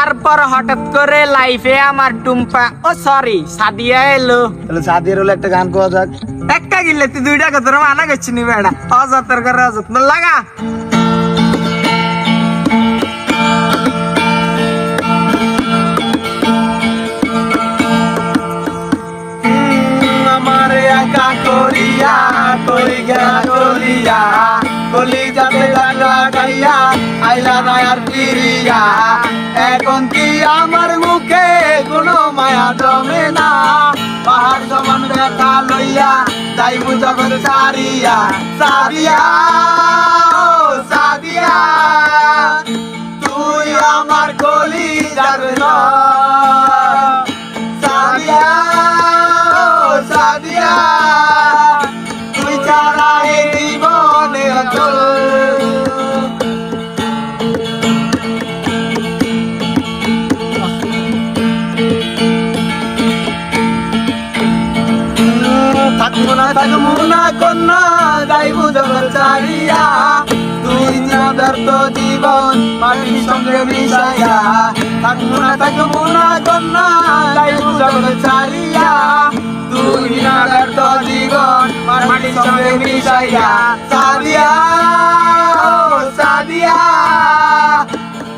তারপর হঠাৎ করে লাইফে আমার টুম্পা ও সরি সাদিয়া এলো। তাহলে সাদিয়ার হলো একটা গান কোয়া যাক। একটা গিলে তুই দুইটা কথা মানা করছি নি বেড়া অযত্নের করে অযত্ন লাগা। আমারে একা করিয়া করি গেলা চলিয়া কলি যাতে লাগা গাইয়া আইলা না আর ফিরিয়া এখন কি আমার মুখে কোনো মায়া জমে না পাহাড় সমান ব্যথা লইয়া যাইবু জগৎ সারিয়া সাদিয়া ও সাদিয়া তুই আমার কলি যাবে না সাদিয়া ও সাদিয়া তুই ছাড়া এই জীবনে অচল থাকবো না কন্যা যাইবু জগৎ ছাড়িয়া তুই না ব্যর্থ জীবন মাটির সঙ্গে মিশাইয়া থাকবো না কন্যা যাইবু জগৎ ছাড়িয়া তুই না ব্যর্থ জীবন মাটির সঙ্গে মিশাইয়া সাদিয়া ও সাদিয়া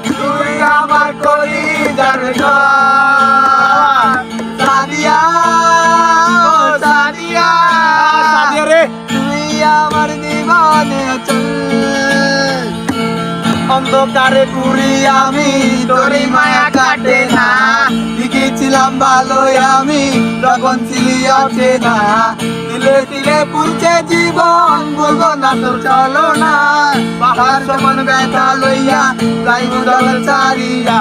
তুই আমার কলিজার ঘর সাদিয়া ও সাদিয়া সাদিয়া রে তুই আমার জীবনে অচল অন্ধকারে ঘুরি আমি তোরই মায়া কাটে না লিখেছিলাম ভালোই আমি তখন ছিলি ওঠে না দিলে দিলে পুরছে জীবন বলবো না তোর চলো না পাহাড় সমান ব্যথা লইয়া যাইবো জগৎ ছাড়িয়া